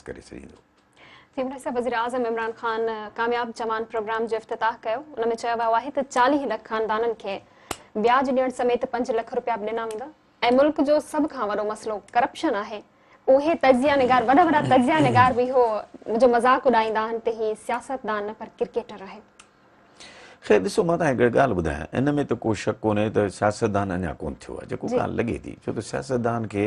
करे छॾींदो। वज़ीर आज़म इमरान ख़ान कामयाब जवान प्रोग्राम जो इफ़्तिताह कयो। उन में चयो वियो आहे त 40 लख ख़ानदाननि खे ब्याज ॾियण समेत 5 लख रुपया बि ॾिना वेंदा। ऐं मुल्क जो सभ खां वॾो मसइलो करप्शन आहे। उहे तजिया निगार, वॾा तजिया निगार बि हो जो मज़ाक उॾाईंदा आहिनि त ही सियासतदान न पर क्रिकेटर आहे। ख़ैर ॾिसो, मां तव्हांखे हिकिड़ी ॻाल्हि ॿुधायां, इन में त को शक कोन्हे त सियासतदान अञा कोन थियो आहे, जेको ॻाल्हि लॻे थी, छो त सियासतदान खे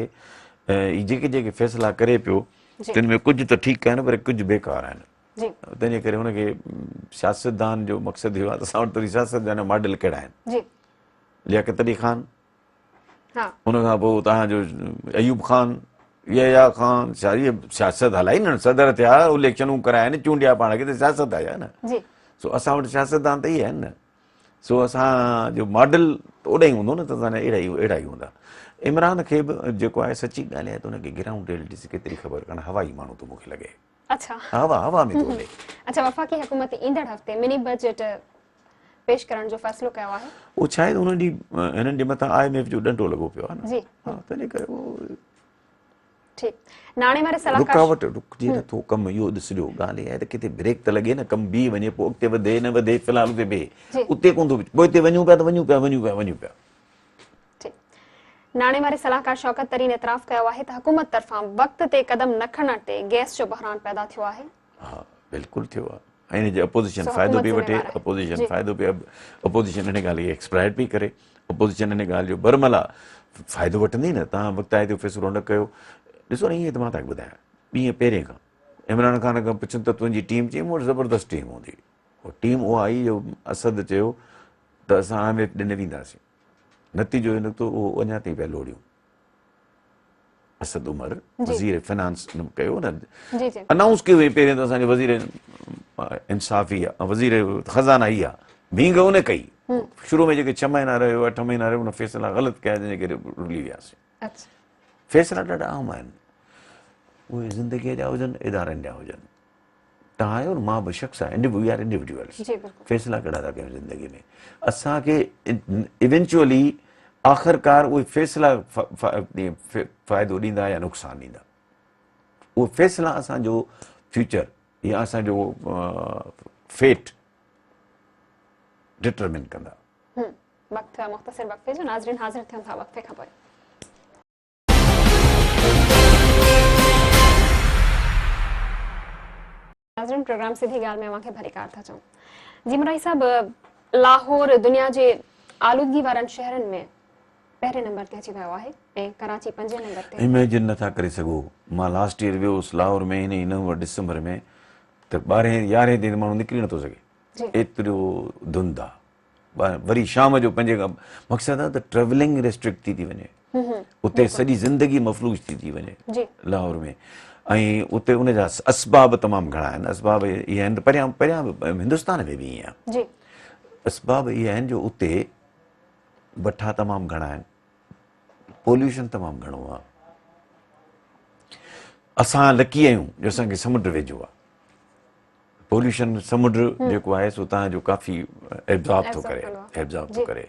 जेके फ़ैसिला करे पियो, तिन में कुछ तो ठीक आहिनि पर कुछ बेकार आहिनि जी तंहिंजे करे हुनखे सियासतदान जो मक़सदु इहो आहे त असां वटि वरी सियासतदान जा मॉडल कहिड़ा आहिनि जी लियाकत अली ख़ान हाँ उनखां पोइ तव्हांजो अयूब ख़ान यहया ख़ान इहे सियासत हलाई न सदर थिया इलेक्शनूं कराइनि चूंडिया पाण खे त सियासत आहे न जी सो असां वटि सियासतदान त इहे आहिनि न सो असांजो मॉडल ओॾे ई हूंदो न त असांजा अहिड़ा ई हूंदा इमरान खे बि जेको आहे सची ॻाल्हि आहे त हुनखे ग्राउंड रियलिटी केतिरी ख़बर कान्हे हवाई माण्हू थो मूंखे लॻे अच्छा हवा में थो हले अच्छा वफ़ाक़ी हुकूमत ईंदड़ हफ़्ते मिनी बजट पेश करण जो फ़ैसिलो कयो आहे उहो शायदि हुन ॾींहुं हिननि जे मथां IMF जो ॾंडो लॻो पियो आहे न जी हा तंहिंजे करे उहो ठीकु नाणे वारे सलाहकार रुकावट रुकिजे नथो कमु इहो ॾिसजो ॻाल्हि इहा आहे त किथे ब्रेक त लॻे न कमु बीह वञे पोइ अॻिते वधे न वधे फ़िलहाल उते जी। बीहे उते कोन थो पोइ हिते वञूं पिया त वञूं पिया ठीकु नाणे वारे सलाहकार शौकत तरीन एतिराफ़ कयो आहे त हुकूमत तरफ़ां वक़्त ते क़दम न खणण ते गैस जो बहरान पैदा थियो आहे हा बिल्कुलु थियो आहे ऐं हिन जो अपोज़िशन सो फ़ाइदो हुकूमत पई वठे ज़िम्मेवार आहे। अपोज़िशन जी। फ़ाइदो पई अपोज़िशन हिन ॻाल्हि खे एक्सप्लॉइट पई करे अपोज़िशन हिन ॻाल्हि जो बरमला फ़ाइदो वठंदी न तव्हां वक़्ताए ते फ़ैसिलो न कयो ॾिसो न ईअं त मां तव्हांखे ॿुधायां ॾींहं पहिरें खां इमरान ख़ान खां पुछनि त तुंहिंजी टीम चई मूं वटि ज़बरदस्त टीम हूंदी उहा टीम उहा आई जो असद चयो त असां IMF ॾिने वेंदासीं नतीजो इहो निकितो उहो अञा ताईं पिया लोड़ियूं असद उमर वज़ीर फिनांस कयो न जी जी अनाउंस कयो हुई पहिरियों त असांजे वज़ीर इंसाफ़ी आहे वज़ीर ख़ज़ाना ई आहे भींग उन कई शुरू में जेके 6 महीना रहियो 8 महीना रहियो उन फ़ैसिला ग़लति कया जंहिंजे करे रुली वियासीं अच्छा फ़ैसिला ॾाढा आम आहिनि उहे ज़िंदगीअ जा हुजनि इदारनि जा हुजनि तव्हां आहियो न मां बि शख़्स आहियां वी आर इंडिविजुअल्स जी बिल्कुलु फ़ैसिला कहिड़ा था कयूं ज़िंदगी में असांखे इवेंचुअली आख़िरकार उहे फ़ैसिला फ़ाइदो ॾींदा या नुक़सानु ॾींदा उहे फ़ैसिला असांजो फ्यूचर या असांजो फेट डिटरमिन कंदा वक़्तु मुख़्तसिर वक़्ते जो नाज़रीन हाज़िर थियनि था वक़्ते खां पोइ नाज़रीन प्रोग्राम सिधी ॻाल्हि में अव्हांखे भलीकार था चऊं जी मुराई साहब लाहौर दुनिया जे आलूदगी वारनि शहरनि में पहिरें नंबर ते अची वियो आहे ऐं कराची 5 नंबर ते इमेजिन नथा करे सघो मां लास्ट ईयर वियो हुउसि लाहौर में हिन ई नवंबर डिसंबर में त 12-11 ते माण्हू निकिरी नथो सघे एतिरो धुंध आहे वरी शाम जो 5 खां मक़सदु आहे त ट्रेवलिंग रेस्ट्रिक्ट थी वञे उते सॼी ज़िंदगी मफ़लूज थी वञे लाहौर में ऐं उते उनजा असबाब तमामु घणा आहिनि असबाब इहे आहिनि परियां हिंदुस्तान में बि ईअं आहे असबाब इहे आहिनि जो उते भठा तमामु घणा आहिनि पोल्यूशन तमामु घणो आहे असां लकी आहियूं जो असांखे समुंड वेझो आहे पोल्यूशन समुंड जेको आहे सो तव्हांजो काफ़ी एब्ज़ॉर्ब थो करे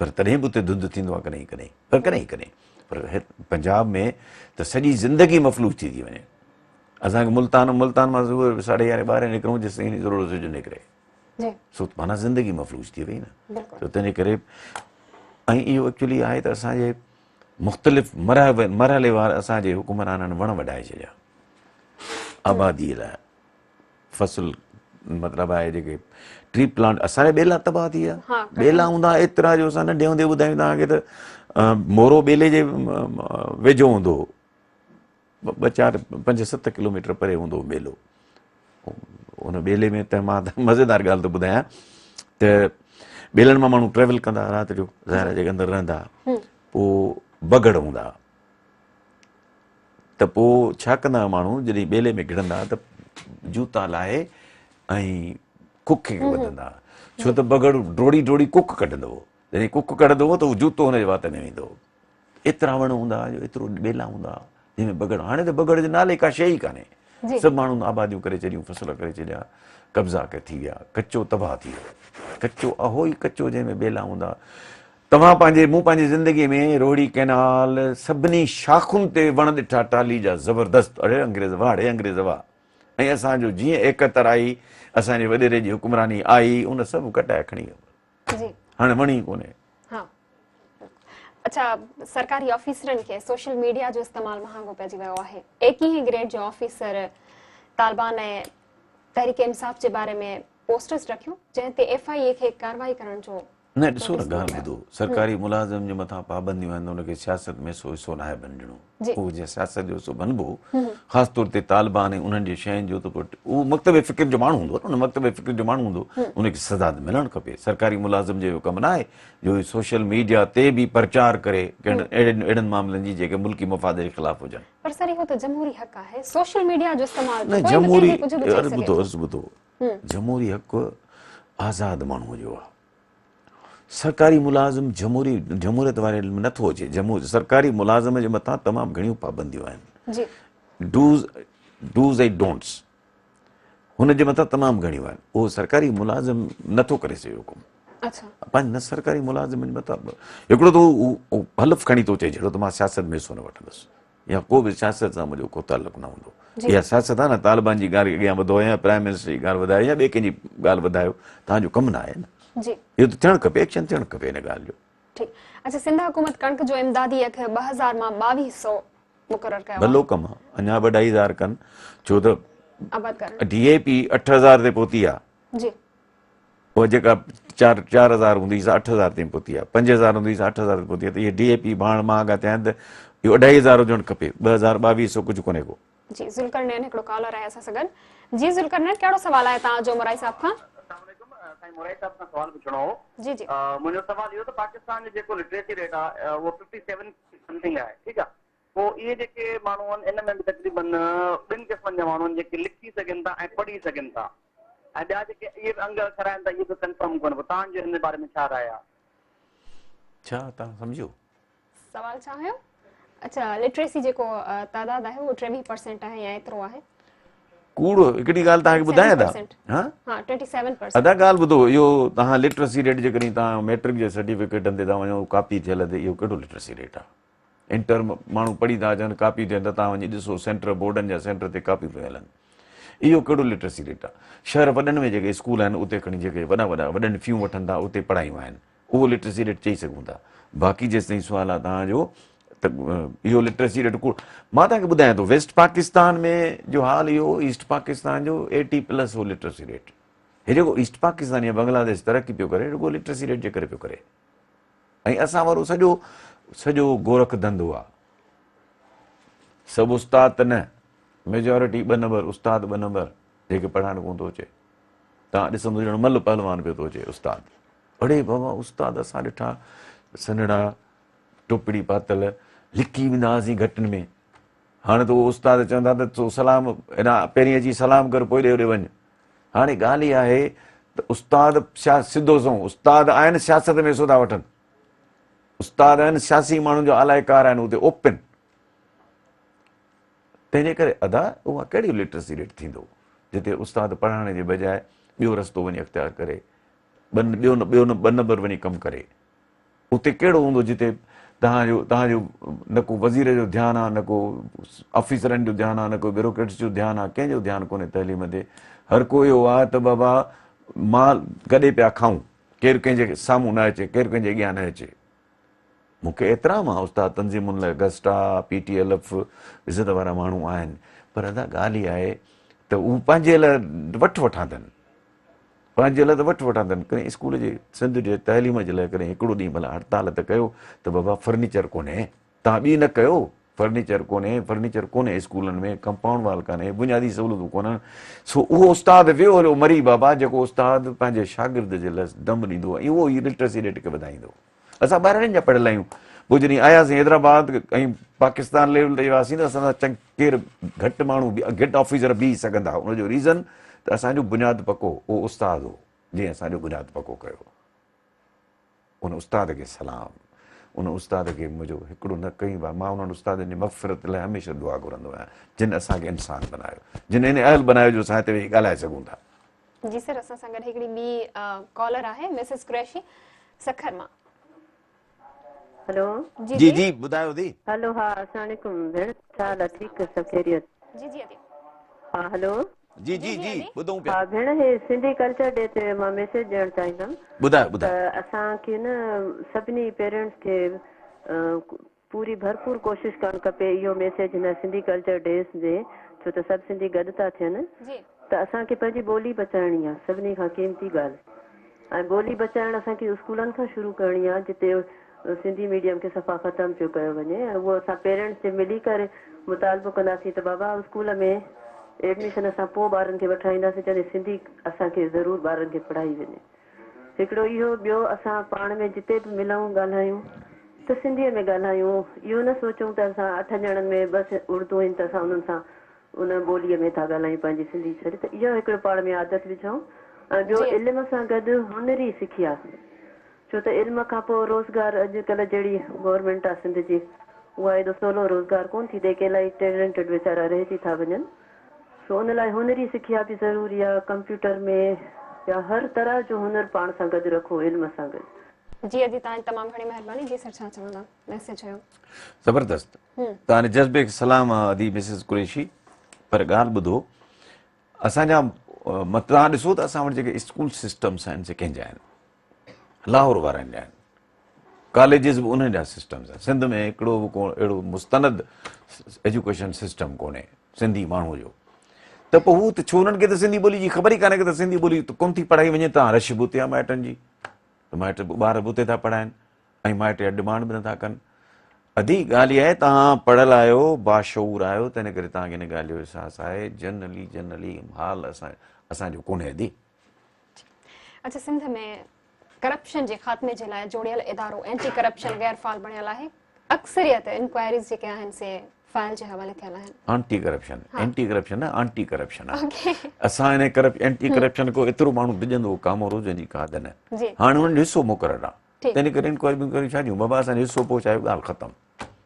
पर तॾहिं बि उते धुंध थींदो आहे कॾहिं पर पंजाब में त सॼी ज़िंदगी मफ़लूज थी वञे असांखे मुल्तान मां सुबुह 11:30 निकिरूं जेसिताईं ज़रूरत हुजे निकिरे सो माना ज़िंदगी मफ़लूज थी वई न त तंहिंजे करे ऐं इहो एक्चुअली आहे त असांजे मुख़्तलिफ़ मरहले वार असांजे हुकुमराननि वण वढाए छॾिया आबादीअ लाइ फसल मतिलबु आहे जेके ट्री प्लांट असांजा ॿेला तबाह थी विया ॿेला हूंदा एतिरा जो असां नंढे हूंदे ॿुधायूं तव्हांखे त मोरो ॿेले जे वेझो हूंदो 2-4-5-7 किलोमीटर परे हूंदो ॿेलो उन ॿेले में त मां त मज़ेदार ॻाल्हि थो ॿुधायां त ॿेलनि मां माण्हू ट्रेवल कंदा राति जो ज़ाहिर जे अंदरि रहंदा पोइ बगड़ हूंदा त पोइ छा कंदा माण्हू जॾहिं ॿेले में घिड़ंदा त जूता लाहे ऐं कुक खे वधंदा छो त बगड़ डोड़ी कुक कढंदो हो जॾहिं कुक कढंदो हो त उहो जूतो हुनजे वात में वेंदो हो एतिरा वण हूंदा जो एतिरो ॿेला हूंदा जंहिंमें बगड़ हाणे त बगड़ जे नाले का शइ ई कान्हे सभु माण्हू आबादियूं करे छॾियूं फसल करे छॾिया कब्ज़ा थी विया कचो तबाह थी वियो कचो अहो ई कचो जंहिंमें ॿेला हूंदा मूं पंहिंजी ज़िंदगीअ में रोहिड़ी कैनाल सभिनी शाखुनि ते वण ॾिठा टाली जा ज़बरदस्त अड़े अंग्रेज़ वाह ऐं असांजो जीअं एकतर आई असांजे वॾेरे जी हुकुमरानी आई उन सभु कटाए खणी वियो हाणे वणी कोन्हे अच्छा सरकारी ऑफिसरनि खे सोशल मीडिया जो इस्तेमालु महांगो पइजी वियो आहे एक ही ग्रेड जो ऑफिसर तालिबान ऐं तहरीक इंसाफ़ जे बारे में पोस्टर्स रखियूं जंहिं ते FIA खे कार्रवाई करण जो न ॾिसो न ॻाल्हि ॿुधो सरकारी मुलाज़िम जे मथां पाबंदियूं आहिनि उनखे सियासत में हिसो न आहे बणिजणो उहो जीअं सियासत जो हिसो बणिबो ख़ासि तौर ते तालिबान ऐं उन्हनि जे शयुनि जो त उहो मकतब फ़िक्र जो माण्हू हूंदो न उन मकतब फ़िक्र जो माण्हू हूंदो उनखे सज़ा मिलणु खपे सरकारी मुलाज़िम जो कमु न आहे जो सोशल मीडिया ते बि प्रचार करे अहिड़नि मामलनि जी जेके मुल्की मफ़ाद जे ख़िलाफ़ हुजनि पर सर इहो त जमहूरी हक़ आहे सोशल मीडिया जो इस्तेमाल न जमहूरी ॿुधो जमहूरी हक़ आज़ाद माण्हूअ जो आहे सरकारी मुलाज़िम जमहूरियत वारे नथो अचे सरकारी मुलाज़िम जे मथां तमामु घणियूं पाबंदियूं आहिनि डूज़ ऐं डोंट्स हुन जे मथां तमामु घणियूं आहिनि उहो सरकारी मुलाज़िम नथो करे सघे कमु पंहिंजे न सरकारी मुलाज़िम जे मथां हिकिड़ो त उहो हलफ़ खणी थो चए जहिड़ो त मां सियासत में हिसो न वठंदुसि या को बि सियासत सां मुंहिंजो को तालुक़ु न हूंदो इहा सियासत आहे न तालिबान जी ॻाल्हि अॻियां वधो या प्राइम मिनिस्टर जी ॻाल्हि वधायो या ॿिए कंहिंजी ॻाल्हि वधायो तव्हांजो कमु न आहे न इहो त थियणु खपे एक्शन थियणु खपे हिन ॻाल्हि जो ठीक अच्छा सिंध हुकूमत कणक जो इमदादी अघ 2000 मां 2200 मुक़ररु कयो भलो कमु आहे अञा 2.5 कनि छो त आबाद करण DAP 8000 ते पहुती आहे जी उहा जेका 4000 हूंदी 8000 ते पहुती आहे 5000 हूंदी 8000 ते पहुती आहे त इहे DAP भाण महांगा थिया आहिनि त इहो 2.5 हुजणु खपे 2022 कुझु कोन्हे को जी ज़ुल्करनैन हिकिड़ो कॉलर आहे असां सां गॾु जी ज़ुल्करनैन कहिड़ो सवाल आहे तव्हांजो मुराई साहब खां मुराई साहब खां सवाल पुछणो हो जी जी मुंहिंजो सवाल इहो त पाकिस्तान जो जेको लिटरेसी रेट आहे उहो 57 समथिंग आहे ठीकु आहे पोइ इहे जेके माण्हू आहिनि इन में बि तक़रीबन 2 क़िस्मनि जा माण्हू आहिनि जेके लिखी सघनि था ऐं पढ़ी सघनि था ऐं ॿिया जेके इहे अंग अखर आहिनि त इहे बि कंफर्म कोन्हे तव्हांजो हिन बारे में छा राय आहे छा तव्हां सम्झो सवाल छा हुयो अच्छा लिटरेसी जेको तादाद आहे उहो 23% आहे या एतिरो आहे कूड़ो हिकिड़ी ॻाल्हि तव्हांखे ॿुधायां था हा 27% अदा ॻाल्हि ॿुधो इहो तव्हां लिटरेसी रेट जेकॾहिं तव्हां मैट्रिक जे सर्टिफिकेटनि ते था वञो कॉपी थियल ते इहो कहिड़ो लिटरेसी रेट आहे इंटर माण्हू पढ़ी था अचनि कॉपी थियनि त तव्हां वञी ॾिसो सेंटर बोर्डनि जा सेंटर ते कॉपी पियूं हलनि इहो कहिड़ो लिटरेसी रेट आहे शहर वॾनि में जेके स्कूल आहिनि उते खणी जेके वॾनि फीयूं वठनि था उते पढ़ायूं आहिनि उहो लिटरेसी रेट चई सघूं था बाक़ी जेसि ताईं सुवालु आहे तव्हांजो त इहो लिटरेसी रेट मां तव्हांखे ॿुधायां थो वेस्ट पाकिस्तान में जो हाल इहो ईस्ट पाकिस्तान जो 80+ हो लिटरेसी रेट हे जेको ईस्ट पाकिस्तान या बांग्लादेश तरक़ी पियो करे रुगो लिटरेसी रेट जे करे पियो करे ऐं असां वारो सॼो गोरख धंधो आहे सभु उस्ताद त न मेजॉरिटी 2 नंबर उस्ताद 2 नंबर जेके पढ़ाइणु कोन थो अचे तव्हां ॾिसंदो ॼण मल पहलवान पियो थो अचे उस्ताद अड़े बाबा उस्ताद असां ॾिठा सन्हड़ा टोपड़ी पातल लिकी वेंदा हुआसीं घटनि में हाणे त उहो उस्ताद चवंदा त तूं सलाम अञा पहिरीं अची सलाम कर पोइ ॾे वञु हाणे ॻाल्हि इहा आहे त उस्ताद सिधो सो उस्ताद आहिनि सियासत में हिसो था वठनि उस्ताद आहिनि सियासी माण्हुनि जो अलाइकार आहिनि उते ओपन तंहिंजे करे अदा उहा कहिड़ी लिटरेसी रेट थींदो जिते उस्ताद पढ़ाइण जे बजाए ॿियो रस्तो वञी अख़्तियार करे ॿियो 2 नंबर वञी कमु करे उते कहिड़ो हूंदो जिते तव्हांजो न को वज़ीर जो ध्यानु आहे न को ऑफिसरनि जो ध्यानु आहे न को ब्यूरोक्रेट्स जो ध्यानु आहे कंहिंजो ध्यानु कोन्हे तइलीम ते हर को इहो आहे त बाबा मां गॾे पिया खाऊं केरु कंहिंजे साम्हूं न अचे केरु कंहिंजे अॻियां न अचे मूंखे एतिराम आहे उस्ताद तंज़ीमुनि लाइ गस्टा PTLF इज़त वारा माण्हू आहिनि पर अदा ॻाल्हि इहा आहे त उहे पंहिंजे लाइ वठंदा अथनि कॾहिं स्कूल जे सिंध जे तइलीम जे लाइ कॾहिं हिकिड़ो ॾींहुं भला हड़ताल त कयो त बाबा फर्नीचर कोन्हे तव्हां ॿी न कयो फर्नीचर कोन्हे स्कूलनि में कंपाउंड वाल कान्हे बुनियादी सहूलियतूं कोन्हनि सो उहो उस्ताद वियो हलियो मरी बाबा जेको उस्ताद पंहिंजे शागिर्द जे लाइ दम ॾींदो आहे उहो ई लिटरेसी रेट खे वधाईंदो असां ॿाहिरिनि जा पढ़ियल आहियूं पोइ जॾहिं आयासीं हैदराबाद ऐं पाकिस्तान लेवल ते वियासीं त असां सां केरु घटि माण्हू घटि ऑफिसर बीह सघंदा हुनजो रीज़न त असांजो बुनियादु पको उहो उस्ताद हो जीअं असांजो बुनियादु पको कयो उन उस्ताद खे सलाम उन उस्ताद खे मुंहिंजो हिकिड़ो न कई मां उन्हनि उस्तादनि जी मग़फ़िरत लाइ हमेशह दुआ घुरंदो आहियां जिन असांखे इंसान बनायो जिन इन अहल बनायो जो असां हिते वेही ॻाल्हाए सघूं था जी सर असां सां गॾु हिकिड़ी ॿी कॉलर आहे मिसिस कुरैशी सखर मां हेलो जी जी ॿुधायो दी हेलो हा अस्सलाम वालेकुम भेण छा हाल आहे ठीकु सभु ख़ैरियत जी जी अदी हा हेलो जी जी जी ॿुधूं पिया हा भेण हे सिंधी कल्चर डे ते मां मैसेज ॾियणु चाहींदमि ॿुधायो त असांखे न सभिनी पेरेंट्स खे पूरी भरपूर कोशिशि करणु खपे इहो मैसेज हिन सिंधी कल्चर डे जे छो त सभु सिंधी गॾु था थियनि त असांखे पंहिंजी ॿोली बचाइणी आहे सभिनी खां क़ीमती ॻाल्हि ऐं ॿोली बचाइण असांखे स्कूलनि खां शुरू करणी आहे जिते सिंधी मीडियम खे सफ़ा ख़तमु पियो कयो वञे ऐं उहो असां पेरेंट्स जे मिली करे मुतालबो कंदासीं त बाबा स्कूल में एडमिशन असां पोइ ॿारनि खे वठाईंदासीं जॾहिं सिंधी असांखे ज़रूरु ॿारनि खे पढ़ाई वञे। हिकिड़ो इहो, ॿियो असां पाण में जिते बि मिलूं ॻाल्हायूं त सिंधीअ में ॻाल्हायूं, इहो न सोचूं त असां 8 ॼणनि में बसि उर्दू आहिनि त असां उन्हनि सां उन ॿोलीअ में था ॻाल्हायूं पंहिंजी सिंधी छॾे, त इहो हिकिड़ो पाण में आदत विझूं। ऐं ॿियो इल्म सां गॾु हुनरी सिखिया, छो त इल्म खां पोइ रोज़गार अॼुकल्ह जहिड़ी गवर्नमेंट आहे सिंध जी उहा एॾो सवलो रोज़गार कोन थी ॾे, के इलाही टैलेंटेड वीचारा रहिजी था वञनि। सो उन लाइ हुनरी सिखिया बि ज़रूरी आहे, कंप्यूटर में या हर तरह जो हुनर पाण सां गॾु रखो इल्म सां गॾु। जी अदी तव्हां तमामु घणी महिरबानी। जी सर छा चवंदा मैसेज हुयो? ज़बरदस्त, तव्हांजे जज़्बे खे सलाम अदी मिसिस कुरैशी। पर ॻाल्हि ॿुधो, असांजा तव्हां ॾिसो त असां वटि जेके स्कूल सिस्टम्स आहिनि से कंहिंजा आहिनि, लाहौर वारनि जा आहिनि, कॉलेजिस बि उन्हनि जा सिस्टम्स आहिनि। सिंध में हिकिड़ो बि को अहिड़ो मुस्तनद एजुकेशन सिस्टम कोन्हे सिंधी माण्हू जो, त पोइ हू त छो उन्हनि खे त सिंधी ॿोली जी ख़बर ई कान्हे की त सिंधी ॿोली कोन थी पढ़ाई वञे। तव्हां रश बि उते आहे माइटनि जी, त माइट ॿार बि उते था पढ़ाइनि ऐं माइट जा डिमांड बि नथा कनि। अधी ॻाल्हि इहा आहे तव्हां पढ़ियल आहियो, बाशऊर आहियो, त इन करे तव्हांखे इन ॻाल्हि जो अहसासु आहे। जनरली हाल असांजो कोन्हे अदी। अच्छा, सिंध में करप्शन जे ख़ात्मे जे लाइ जोड़ियल इदारो एंटी करप्शन गैर फाल बणियल आहे। अक्सरियत इंक्वायरीज़ जेके आहिनि से फाइल जे हवाले थियल आहिनि। एंटी करप्शन, एंटी करप्शन न एंटी करप्शन आहे। असां हिन एंटी करप्शन को एतिरो माण्हू डिॼंदो कामो रोज़ जी का न, हाणे हुननि जो हिसो मुक़ररु आहे, त इन करे इंक्वायरी छा ॾियूं बाबा असांजो हिसो पहुचायो, ॻाल्हि ख़तमु।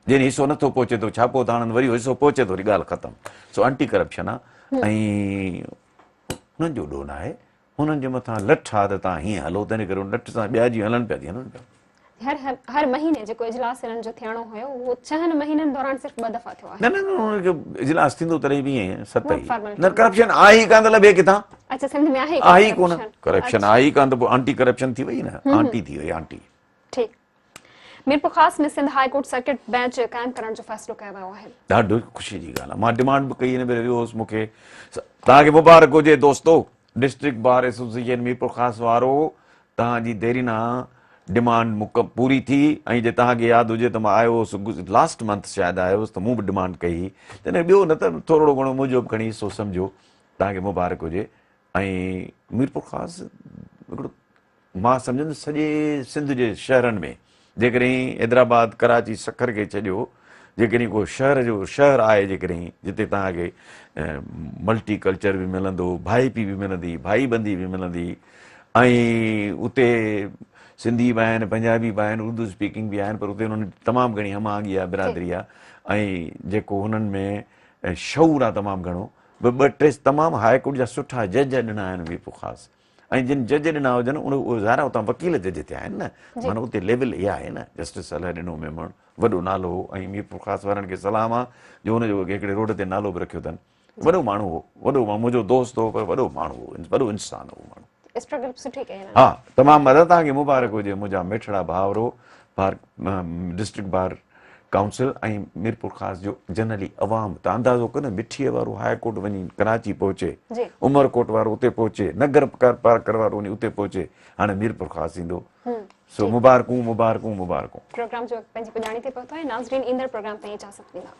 जंहिं हिसो नथो पहुचे थो छापो त आणनि, वरी हिसो पहुचे थो वरी ॻाल्हि ख़तमु। सो एंटी करप्शन आहे ऐं हुननि जो ॾोह न आहे, हुननि जे मथां लठ आहे त तव्हां हीअं हलो, त इन करे लठ सां ॿिया जी हलनि पिया थी हलनि पिया। हर महीने जेको इजलास हिननि जो थियणो हुयो उहो 6 महीननि दौरान सिर्फ़ 2 दफ़ा थियो आहे। न इजलास थींदो तॾहिं बि ईअं 7 ई न, करप्शन आहे ई कान त लभे किथां? अच्छा, सिंध में आहे ई कोन करप्शन, आहे ई कान त पोइ एंटी करप्शन थी वई न, आंटी थी वई आंटी। ठीक। मीरपुर ख़ास में Sindh high court circuit bench कायम करण जो फ़ैसिलो कयो वियो आहे। ॾाढो ख़ुशी जी ॻाल्हि आहे। मां डिमांड बि कई, हिन भेरे वियो हुउसि, मूंखे तव्हांखे मुबारक हुजे दोस्तो, डिस्ट्रिक्ट बार एसोसिएशन मीरपुर ख़ास वारो, तव्हांजी देरीना डिमांड पूरी थी। ऐं जे तव्हांखे यादि हुजे त मां आयो हुउसि लास्ट मंथ शायदि आयो हुउसि, त मूं बि डिमांड कई, त हिन ॿियो न त थोरो घणो मुंहिंजो बि खणी हिसो सम्झो, तव्हांखे मुबारक हुजे। ऐं मीरपुर ख़ासि हिकिड़ो मां सम्झंदुसि सॼे सिंध जे शहरनि में, जेकॾहिं हैदराबाद कराची सखर खे छॾियो, जेकॾहिं को शहर आहे जेकॾहिं जिते तव्हांखे मल्टी कल्चर बि मिलंदो, भाईपी बि मिलंदी, भाईबंदी बि मिलंदी, ऐं उते सिंधी बि आहिनि, पंजाबी बि आहिनि, उर्दू स्पीकिंग बि आहिनि, पर उते उन्हनि तमामु घणी हमाहंगी आहे, बिरादरी आहे, ऐं जेको हुननि में शऊर आहे तमामु घणो। 2-3 तमामु हाई कोर्ट जा सुठा जज ॾिना आहिनि मीरपुर ख़ासि, ऐं जिन जज ॾिना हुजनि उहे ज़ाहिर उतां वकील जज थिया आहिनि न, माना उते लेवल इहा आहे न, जस्टिस अलाह ॾिनो मेमण वॾो नालो हो। ऐं मीरपुर ख़ासि वारनि खे सलाम आहे जो हुनजो हिकिड़े रोड ते नालो बि रखियो अथनि। वॾो माण्हू हो, मुंहिंजो दोस्त हो, पर वॾो माण्हू हो, वॾो इंसानु हो माण्हू। हा, तमामु मदद। तव्हांखे मुबारक हुजे, मुंहिंजा मिठड़ा भाउरो डिस्ट्रिक्ट बार काउंसिल ऐं मीरपुर ख़ासि जो जनरली अवाम। त अंदाज़ो कयो न, मिठीअ वारो हाई कोर्ट वञी कराची पहुचे, उमरकोट वारो उते पहुचे, नगर पार्कर वारो वञी उते पहुचे, हाणे मीरपुर ख़ासि ईंदो। सो मुबारकूं मुबारकूं मुबारकूं। प्रोग्राम जो पंहिंजी पुॼाणी ते पहुतो आहे। नाज़रीन, ईंदड़ प्रोग्राम ताईं इजाज़त ॾींदा।